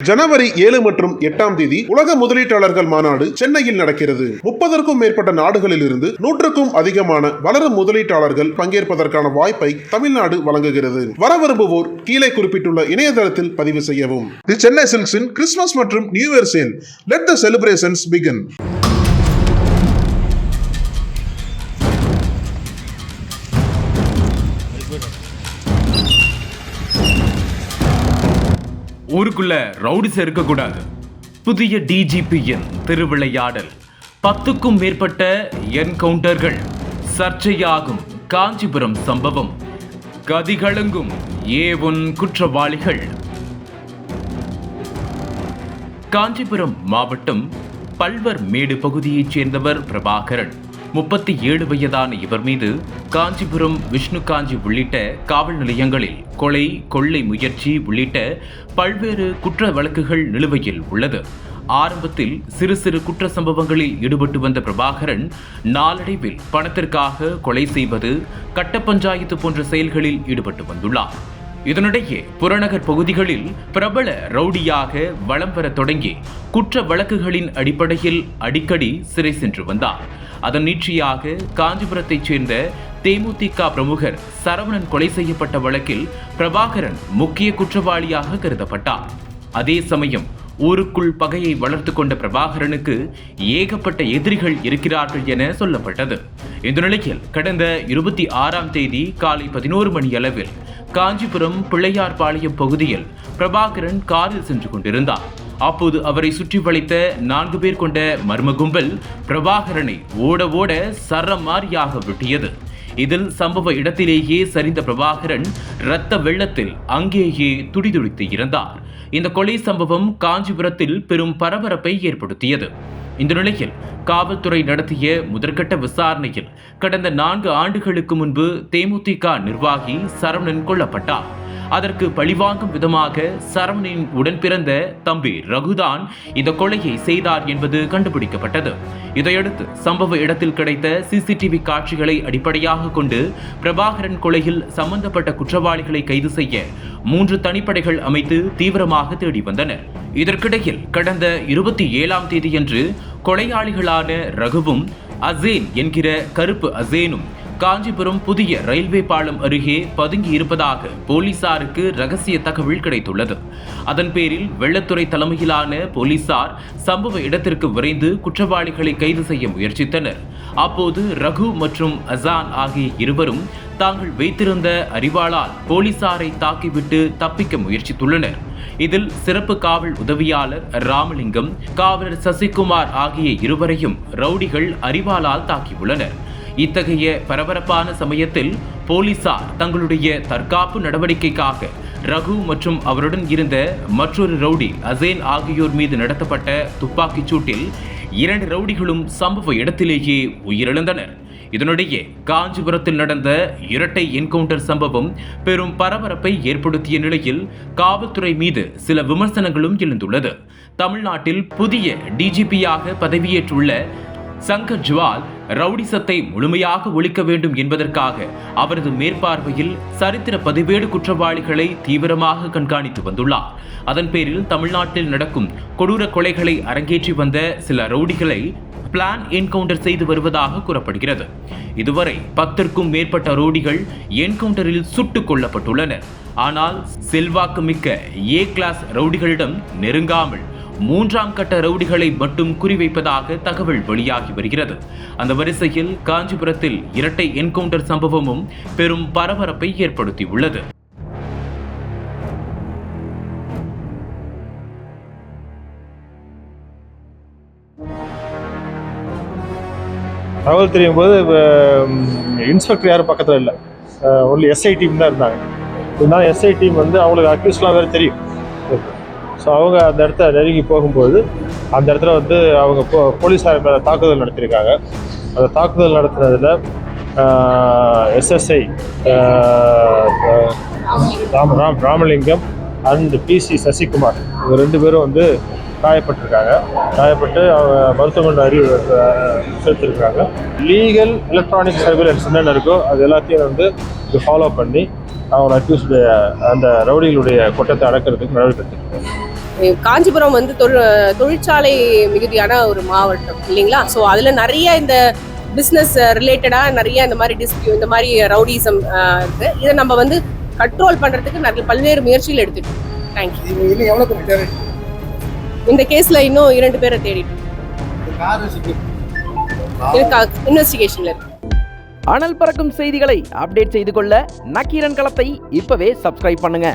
ஜனவரி 7 மற்றும் 8ஆம் தேதி உலக முதலீட்டாளர்கள் மாநாடு சென்னையில் நடக்கிறது. 30க்கும் மேற்பட்ட நாடுகளில் இருந்து 100க்கும் அதிகமான வளரும் முதலீட்டாளர்கள் பங்கேற்பதற்கான வாய்ப்பை தமிழ்நாடு வழங்குகிறது. வர விரும்புவோர் கீழே குறிப்பிட்டுள்ள இணையதளத்தில் பதிவு செய்யவும். தி சென்னை சில்க்ஸின் கிறிஸ்துமஸ் மற்றும் new year sale. Let the celebrations begin. ஊருக்குள்ள ரவுடிஸ் இருக்கக்கூடாது. புதிய டிஜிபியின் திருவிளையாடல். 10க்கும் மேற்பட்ட என்கவுண்டர்கள். சர்ச்சையாகும் காஞ்சிபுரம் சம்பவம். கதிகலங்கும் A1 குற்றவாளிகள். காஞ்சிபுரம் மாவட்டம் பல்வர் மேடு பகுதியைச் சேர்ந்தவர் பிரபாகரன். 37 வயதான இவர் மீது காஞ்சிபுரம், விஷ்ணு காஞ்சி உள்ளிட்ட காவல் நிலையங்களில் கொலை, கொள்ளை முயற்சி உள்ளிட்ட பல்வேறு குற்ற வழக்குகள் நிலுவையில் உள்ளது. ஆரம்பத்தில் சிறு சிறு குற்ற சம்பவங்களில் ஈடுபட்டு வந்த பிரபாகரன் நாளடைவில் பணத்திற்காக கொலை செய்வது, கட்ட பஞ்சாயத்து போன்ற செயல்களில் ஈடுபட்டு வந்துள்ளார். இதனிடையே புறநகர் பகுதிகளில் பிரபல ரவுடியாக வலம் வர தொடங்கி குற்ற வழக்குகளின் அடிப்படையில் அடிக்கடி சிறை சென்று வந்தார். அதன் நீட்சியாக காஞ்சிபுரத்தைச் சேர்ந்த தேமுதிக பிரமுகர் சரவணன் கொலை செய்யப்பட்ட வழக்கில் பிரபாகரன் முக்கிய குற்றவாளியாக கருதப்பட்டார். அதே சமயம் ஊருக்குள் பகையை வளர்த்து கொண்ட பிரபாகரனுக்கு ஏகப்பட்ட எதிரிகள் இருக்கிறார்கள் என சொல்லப்பட்டது. இந்த நிலையில் கடந்த 26ஆம் தேதி காலை 11 மணி அளவில் காஞ்சிபுரம் பிள்ளையார்பாளையம் பகுதியில் பிரபாகரன் காரில் சென்று கொண்டிருந்தார். அப்போது அவரை சுற்றி வளைத்த 4 பேர் கொண்ட மர்ம கும்பல் பிரபாகரனை ஓட ஓட சரமாரியாக வெட்டியது. இதில் சம்பவ இடத்திலேயே சரிந்த பிரபாகரன் இரத்த வெள்ளத்தில் அங்கேயே துடிதுடித்து இறந்தார். இந்த கொலை சம்பவம் காஞ்சிபுரத்தில் பெரும் பரபரப்பை ஏற்படுத்தியது. இந்த நிலையில் காவல்துறை நடத்திய முதற்கட்ட விசாரணையில் கடந்த 4 ஆண்டுகளுக்கு முன்பு தேமுதிக நிர்வாகி சரவணன் கொல்லப்பட்டார். அதற்கு பழிவாங்கும் விதமாக சரவணனின் உடன் பிறந்த தம்பி ரகுதான் இந்த கொலையை செய்தார் என்பது கண்டுபிடிக்கப்பட்டது. இதையடுத்து சம்பவ இடத்தில் கிடைத்த சிசிடிவி காட்சிகளை அடிப்படையாக கொண்டு பிரபாகரன் கொலையில் சம்பந்தப்பட்ட குற்றவாளிகளை கைது செய்ய 3 தனிப்படைகள் அமைத்து தீவிரமாக தேடி வந்தனர். இதற்கிடையில் கடந்த 27ஆம் தேதியன்று கொலையாளிகளான ரகுவும் அசேன் என்கிற கருப்பு அசேனும் காஞ்சிபுரம் புதிய ரயில்வே பாலம் அருகே பதுங்கி இருப்பதாக போலீசாருக்கு ரகசிய தகவல் கிடைத்துள்ளது. அதன் பேரில் வெள்ளத்துறை தலைமையிலான போலீசார் சம்பவ இடத்திற்கு விரைந்து குற்றவாளிகளை கைது செய்ய முயற்சித்தனர். அப்போது ரகு மற்றும் அசான் ஆகிய இருவரும் தாங்கள் வைத்திருந்த அரிவாளால் போலீசாரை தாக்கிவிட்டு தப்பிக்க முயற்சித்துள்ளனர். இதில் சிறப்பு காவல் உதவியாளர் ராமலிங்கம், காவலர் சசிகுமார் ஆகிய இருவரையும் ரவுடிகள் அரிவாளால் தாக்கியுள்ளனர். இத்தகைய பரபரப்பான சமயத்தில் போலீசார் தங்களுடைய தற்காப்பு நடவடிக்கைக்காக ரகு மற்றும் அவருடன் இருந்த மற்றொரு ரவுடி அசேன் ஆகியோர் மீது நடத்தப்பட்ட துப்பாக்கிச் சூட்டில் 2 ரவுடிகளும் சம்பவ இடத்திலேயே உயிரிழந்தனர். இதனிடையே காஞ்சிபுரத்தில் நடந்த இரட்டை என்கவுண்டர் சம்பவம் பெரும் பரபரப்பை ஏற்படுத்திய நிலையில் காவல்துறை மீது சில விமர்சனங்களும் எழுந்துள்ளது. தமிழ்நாட்டில் புதிய டிஜிபியாக பதவியேற்றுள்ள சங்கர் ஜுவால் ரவுடிசத்தை முழுமையாக ஒழிக்க வேண்டும் என்பதற்காக அவரது மேற்பார்வையில் சரித்திர பதிவேடு குற்றவாளிகளை தீவிரமாக கண்காணித்து வந்துள்ளார். அதன் பேரில் தமிழ்நாட்டில் நடக்கும் கொடூர கொலைகளை அரங்கேற்றி வந்த சில ரவுடிகளை பிளான் என்கவுண்டர் செய்து வருவதாக கூறப்படுகிறது. இதுவரை 10க்கும் மேற்பட்ட ரவுடிகள் என்கவுண்டரில் சுட்டுக் கொல்லப்பட்டுள்ளனர். ஆனால் செல்வாக்கு மிக்க A கிளாஸ் ரவுடிகளிடம் நெருங்காமல் 3ஆம் கட்ட ரவுடிகளை மட்டும் குறிவைப்பதாக தகவல் வெளியாகி வருகிறது. அந்த வரிசையில் காஞ்சிபுரத்தில் இரட்டை என்கவுண்டர் சம்பவமும் பெரும் பரபரப்பை ஏற்படுத்தியுள்ளது. தகவல் தெரியும் போது இன்ஸ்பெக்டர் யாரும் பக்கத்தில் இல்லை, ஒன்லி SI டீம் தான் இருந்தாங்க. இருந்தாலும் SI டீம் அவங்களுக்கு அக்யூஸ்லாம் வேறு தெரியும். ஸோ அவங்க அந்த இடத்த நெருங்கி போகும்போது அந்த இடத்துல அவங்க போலீஸார் மேலே தாக்குதல் நடத்தியிருக்காங்க. அந்த தாக்குதல் நடத்துனதில் SSI Ramalingam and PC Sasikumar இவங்க 2 பேரும் காயப்பட்டிருக்காங்க. காயப்பட்டு அவங்க மருத்துவமனை சேர்த்துருக்காங்க. லீகல் எலக்ட்ரானிக் சர்வேலன்ஸ் என்னென்ன இருக்கோ அது எல்லாத்தையும் ஃபாலோ பண்ணி அவங்களை அக்யூஸ்டு அந்த ரவுடிகளுடைய கொட்டத்தை அடக்கிறதுக்கு நடவடிக்கை எடுத்துருக்காங்க. காஞ்சிபுரம் வந்து தொழிற்சாலை மிகுதியான ஒரு மாவட்டம் இல்லைங்களா? ஸோ அதில் நிறைய இந்த பிஸ்னஸ் ரிலேட்டடாக நிறைய இந்த மாதிரி டிஸ்பியூட், இந்த மாதிரி ரவுடிசம் இருக்குது. இதை நம்ம வந்து கண்ட்ரோல் பண்ணுறதுக்கு நிறைய பல்வேறு முயற்சிகள் எடுத்துட்டோம். தேங்க்யூ. இந்த கேஸில் இன்னும் 2 பேரை தேடிட்டு இன்வெஸ்டிகேஷன்ல இருக்கு. அனல் பறக்கும் செய்திகளை அப்டேட் செய்து கொள்ள நக்கீரன் களத்தை இப்பவே சப்ஸ்கிரைப் பண்ணுங்க.